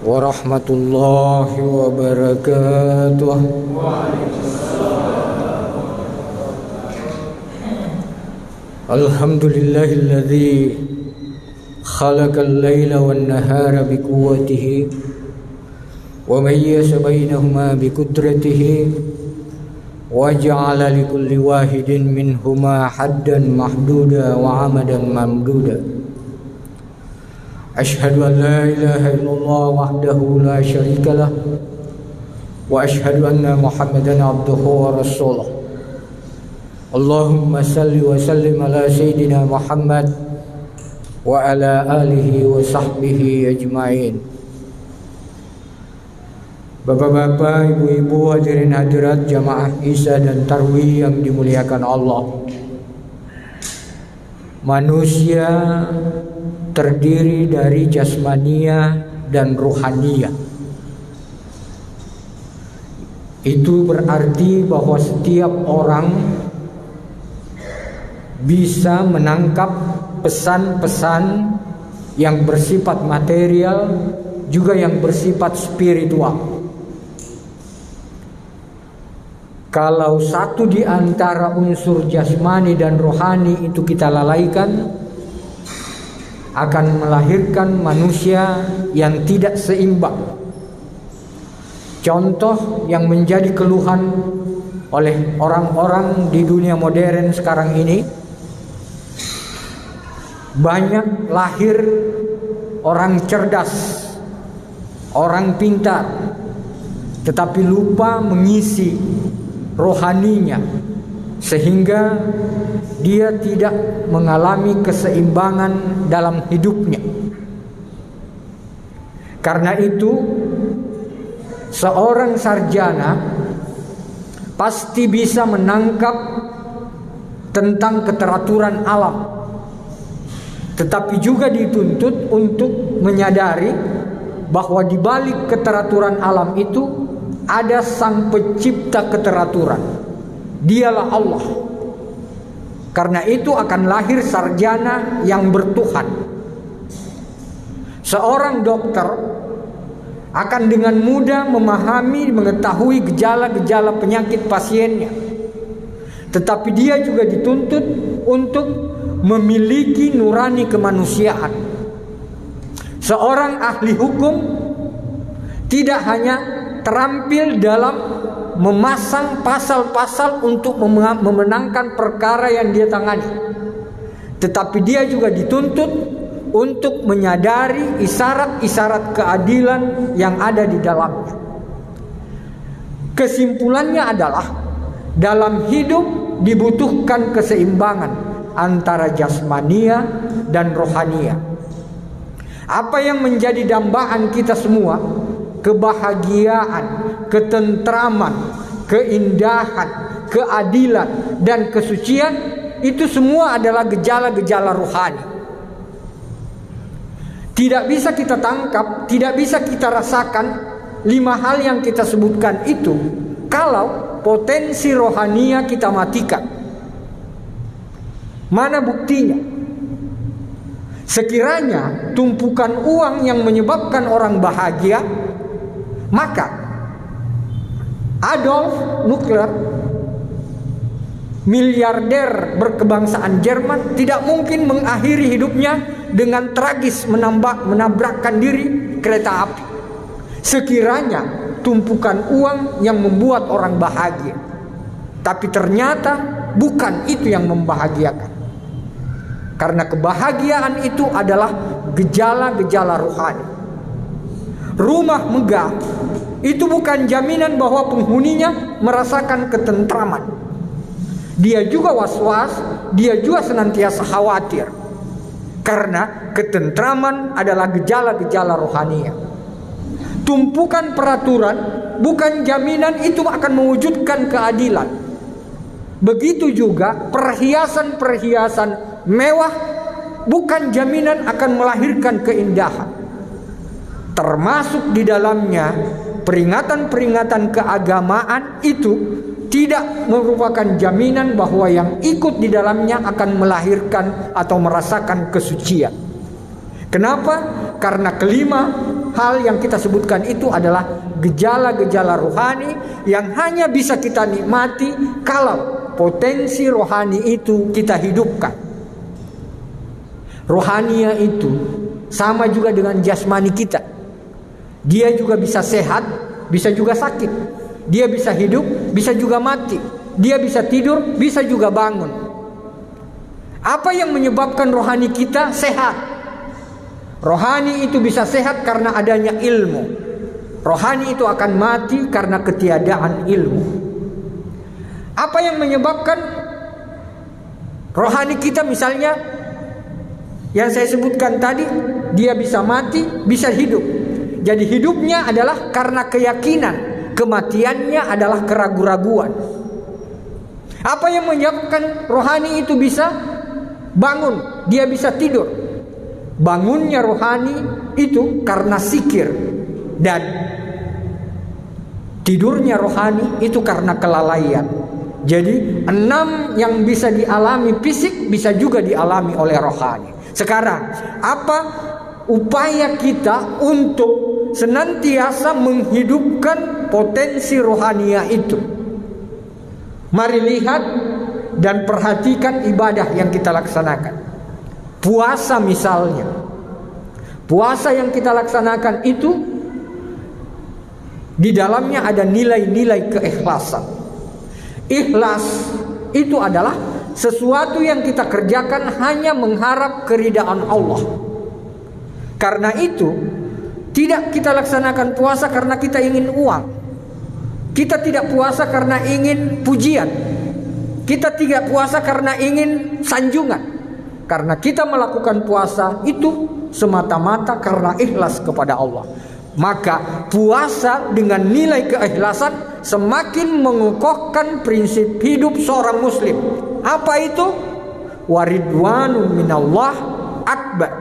warahmatullahi wabarakatuh. Alhamdulillahilladzi khalaqal laila wan nahara biquwwatihi wa mayyasa bainahuma biqudratihi wa ja'ala likulli wahidin minhuma haddan mahduda wa amadan mamduda. Ashhadu an la ilaha illallah wahdahu la syarika lah wa ashhadu anna Muhammadan abduhu wa rasuluh. Allahumma salli wa sallim ala sayyidina Muhammad wa ala alihi wa sahbihi ajma'in. Bapak-bapak, ibu-ibu, hadirin hadirat jamaah Isya dan Tarwih yang dimuliakan Allah. Manusia terdiri dari jasmania dan ruhania. Itu berarti bahwa setiap orang bisa menangkap pesan-pesan yang bersifat material juga yang bersifat spiritual. Kalau satu di antara unsur jasmani dan rohani itu kita lalaikan, akan melahirkan manusia yang tidak seimbang. Contoh yang menjadi keluhan oleh orang-orang di dunia modern sekarang ini, banyak lahir orang cerdas, orang pintar, tetapi lupa mengisi rohaninya, sehingga dia tidak mengalami keseimbangan dalam hidupnya. Karena itu, seorang sarjana pasti bisa menangkap tentang keteraturan alam, tetapi juga dituntut untuk menyadari bahwa di balik keteraturan alam itu ada sang pencipta keteraturan. Dialah Allah. Karena itu akan lahir sarjana yang bertuhan. Seorang dokter akan dengan mudah memahami, mengetahui gejala-gejala penyakit pasiennya. Tetapi dia juga dituntut untuk memiliki nurani kemanusiaan. Seorang ahli hukum tidak hanya terampil dalam memasang pasal-pasal untuk memenangkan perkara yang dia tangani, tetapi dia juga dituntut untuk menyadari isyarat-isyarat keadilan yang ada di dalamnya. Kesimpulannya adalah dalam hidup dibutuhkan keseimbangan antara jasmania dan rohania. Apa yang menjadi dambaan kita semua, kebahagiaan, ketentraman, keindahan, keadilan, dan kesucian, itu semua adalah gejala-gejala rohani. Tidak bisa kita tangkap, tidak bisa kita rasakan 5 hal yang kita sebutkan itu kalau potensi rohania kita matikan. Mana buktinya? Sekiranya tumpukan uang yang menyebabkan orang bahagia, maka Adolf Hitler, miliarder berkebangsaan Jerman, tidak mungkin mengakhiri hidupnya dengan tragis menabrakkan diri kereta api. Sekiranya tumpukan uang yang membuat orang bahagia, tapi ternyata bukan itu yang membahagiakan. Karena kebahagiaan itu adalah gejala-gejala rohani. Rumah megah itu bukan jaminan bahwa penghuninya merasakan ketentraman. Dia juga was-was, dia juga senantiasa khawatir. Karena ketentraman adalah gejala-gejala rohania. Tumpukan peraturan bukan jaminan itu akan mewujudkan keadilan. Begitu juga perhiasan-perhiasan mewah bukan jaminan akan melahirkan keindahan. Termasuk di dalamnya peringatan-peringatan keagamaan itu tidak merupakan jaminan bahwa yang ikut di dalamnya akan melahirkan atau merasakan kesucian. Kenapa? Karena kelima hal yang kita sebutkan itu adalah gejala-gejala rohani yang hanya bisa kita nikmati kalau potensi rohani itu kita hidupkan. Rohania itu sama juga dengan jasmani kita. Dia juga bisa sehat, bisa juga sakit. Dia bisa hidup, bisa juga mati. Dia bisa tidur, bisa juga bangun. Apa yang menyebabkan rohani kita sehat? Rohani itu bisa sehat karena adanya ilmu. Rohani itu akan mati karena ketiadaan ilmu. Apa yang menyebabkan rohani kita, misalnya yang saya sebutkan tadi, dia bisa mati, bisa hidup. Jadi hidupnya adalah karena keyakinan, kematiannya adalah keraguan-raguan. Apa yang menyebabkan rohani itu bisa bangun, dia bisa tidur? Bangunnya rohani itu karena zikir, dan tidurnya rohani itu karena kelalaian. Jadi 6 yang bisa dialami fisik bisa juga dialami oleh rohani. Sekarang, apa upaya kita untuk senantiasa menghidupkan potensi rohania itu? Mari lihat dan perhatikan ibadah yang kita laksanakan. Puasa misalnya. Puasa yang kita laksanakan itu di dalamnya ada nilai-nilai keikhlasan. Ikhlas itu adalah sesuatu yang kita kerjakan hanya mengharap keridaan Allah. Karena itu tidak kita laksanakan puasa karena kita ingin uang. Kita tidak puasa karena ingin pujian. Kita tidak puasa karena ingin sanjungan. Karena kita melakukan puasa itu semata-mata karena ikhlas kepada Allah. Maka puasa dengan nilai keikhlasan semakin mengukuhkan prinsip hidup seorang muslim. Apa itu? Waridwanun minallah akbar.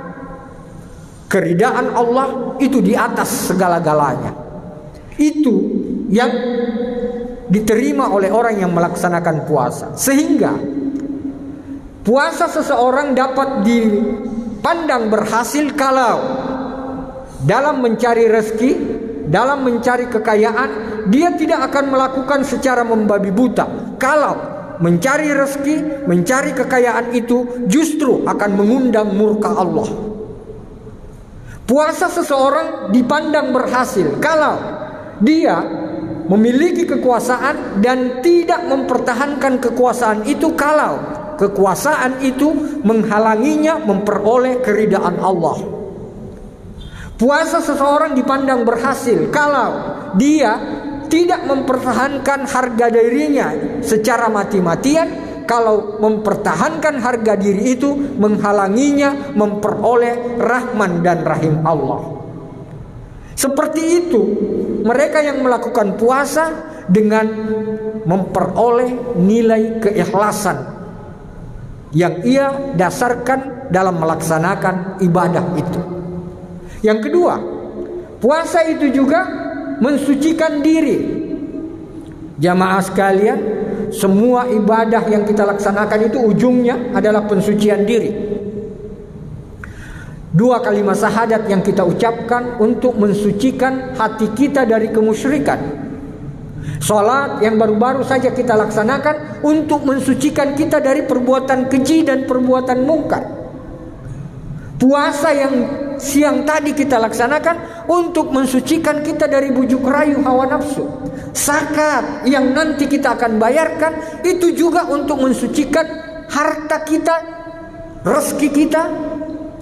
Keridaan Allah itu di atas segala-galanya. Itu yang diterima oleh orang yang melaksanakan puasa. Sehingga puasa seseorang dapat dipandang berhasil kalau dalam mencari rezeki, dalam mencari kekayaan, dia tidak akan melakukan secara membabi buta. Kalau mencari rezeki, mencari kekayaan itu justru akan mengundang murka Allah. Puasa seseorang dipandang berhasil kalau dia memiliki kekuasaan dan tidak mempertahankan kekuasaan itu kalau kekuasaan itu menghalanginya memperoleh keridaan Allah. Puasa seseorang dipandang berhasil kalau dia tidak mempertahankan harga dirinya secara mati-matian, kalau mempertahankan harga diri itu menghalanginya memperoleh rahman dan rahim Allah. Seperti itu mereka yang melakukan puasa dengan memperoleh nilai keikhlasan yang ia dasarkan dalam melaksanakan ibadah itu. Yang kedua, puasa itu juga mensucikan diri. Jamaah sekalian, semua ibadah yang kita laksanakan itu ujungnya adalah pensucian diri. 2 kalimat syahadat yang kita ucapkan untuk mensucikan hati kita dari kemusyrikan. Salat yang baru-baru saja kita laksanakan untuk mensucikan kita dari perbuatan keji dan perbuatan mungkar. Puasa yang siang tadi kita laksanakan untuk mensucikan kita dari bujuk rayu hawa nafsu. Zakat yang nanti kita akan bayarkan itu juga untuk mensucikan harta kita, rezeki kita.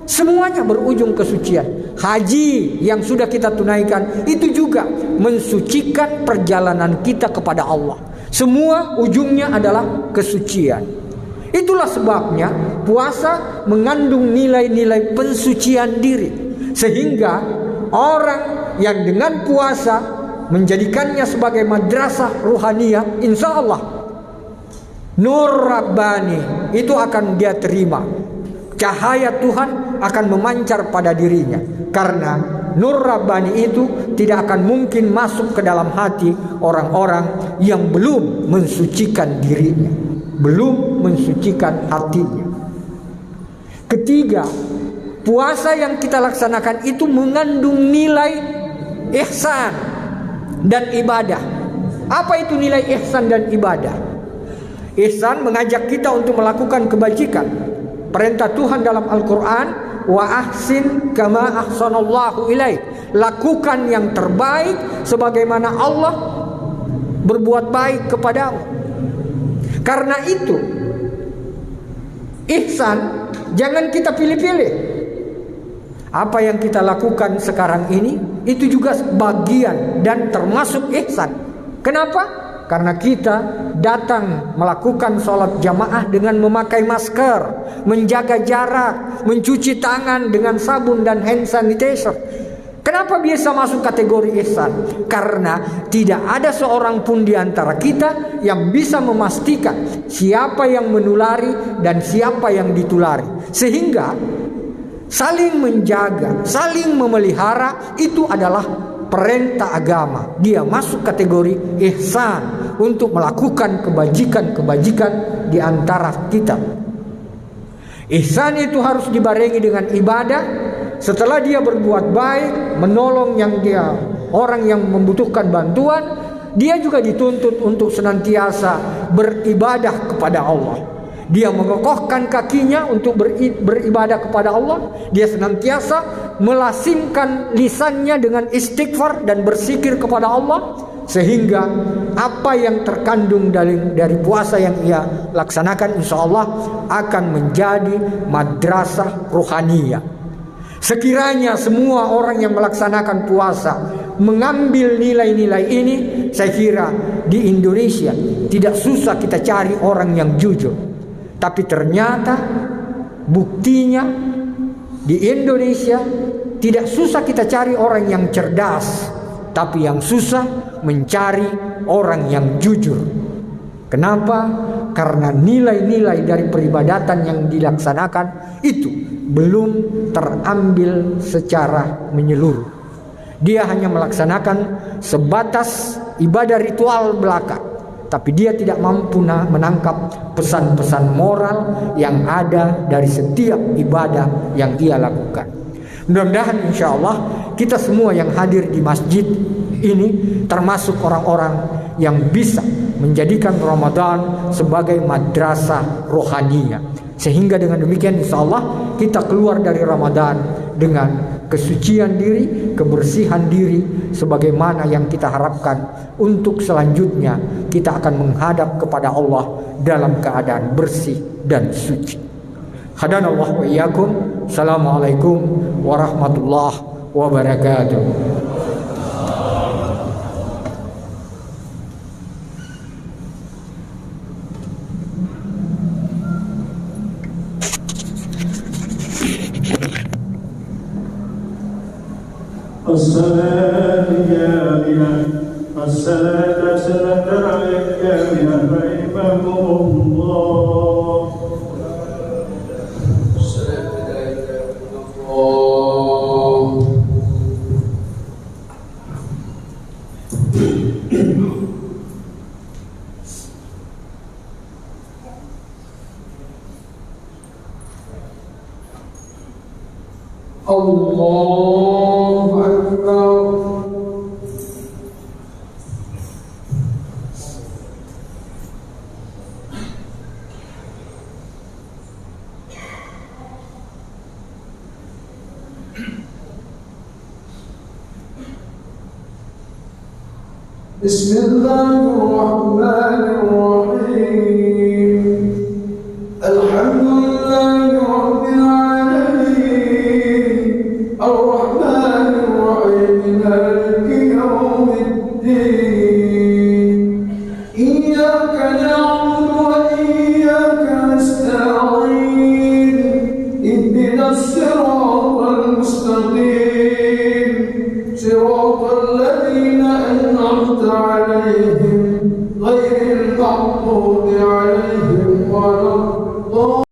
Semuanya berujung kesucian. Haji yang sudah kita tunaikan itu juga mensucikan perjalanan kita kepada Allah. Semua ujungnya adalah kesucian. Itulah sebabnya puasa mengandung nilai-nilai pensucian diri. Sehingga orang yang dengan puasa menjadikannya sebagai madrasah ruhaniyah, insya Allah nur Rabbani itu akan dia terima. Cahaya Tuhan akan memancar pada dirinya. Karena nur Rabbani itu tidak akan mungkin masuk ke dalam hati orang-orang yang belum mensucikan dirinya, belum mensucikan hatinya. Ketiga, puasa yang kita laksanakan itu mengandung nilai ihsan dan ibadah. Apa itu nilai ihsan dan ibadah? Ihsan mengajak kita untuk melakukan kebajikan. Perintah Tuhan dalam Al-Quran, wa ahsin kama ahsanallahu ilaik. Lakukan yang terbaik sebagaimana Allah berbuat baik kepadamu. Karena itu, ihsan jangan kita pilih-pilih. Apa yang kita lakukan sekarang ini itu juga bagian dan termasuk ihsan. Kenapa? Karena kita datang melakukan sholat jamaah dengan memakai masker, menjaga jarak, mencuci tangan dengan sabun dan hand sanitizer. Kenapa biasa masuk kategori ihsan? Karena tidak ada seorang pun di antara kita yang bisa memastikan siapa yang menulari dan siapa yang ditulari. Sehingga saling menjaga, saling memelihara itu adalah perintah agama. Dia masuk kategori ihsan untuk melakukan kebajikan-kebajikan di antara kita. Ihsan itu harus dibarengi dengan ibadah. Setelah dia berbuat baik, menolong orang yang membutuhkan bantuan, dia juga dituntut untuk senantiasa beribadah kepada Allah. Dia mengokohkan kakinya untuk beribadah kepada Allah. Dia senantiasa melasimkan lisannya dengan istighfar dan berzikir kepada Allah, sehingga apa yang terkandung dari puasa yang ia laksanakan insya Allah akan menjadi madrasah rohaniyah. Sekiranya semua orang yang melaksanakan puasa mengambil nilai-nilai ini, saya kira di Indonesia tidak susah kita cari orang yang jujur. Tapi ternyata buktinya di Indonesia tidak susah kita cari orang yang cerdas, tapi yang susah mencari orang yang jujur. Kenapa? Karena nilai-nilai dari peribadatan yang dilaksanakan itu belum terambil secara menyeluruh. Dia hanya melaksanakan sebatas ibadah ritual belaka, tapi dia tidak mampu menangkap pesan-pesan moral yang ada dari setiap ibadah yang ia lakukan. Mudah-mudahan insya Allah kita semua yang hadir di masjid ini termasuk orang-orang yang bisa menjadikan Ramadan sebagai madrasah rohaniyah. Sehingga dengan demikian insya Allah kita keluar dari Ramadan dengan kesucian diri, kebersihan diri, sebagaimana yang kita harapkan untuk selanjutnya kita akan menghadap kepada Allah dalam keadaan bersih dan suci. Hadanallahu wa iyyakum. Assalamualaikum warahmatullahi wabarakatuh. الصلاة جامعة الصلاة عليك جامعة رحمكم الله. الصلاة عليك الله. الله أكبر. بسم الله الرحمن الرحيم. الحمد لله رب العالمين الرحمن الرحيم مالك يوم الدين إياك نعبد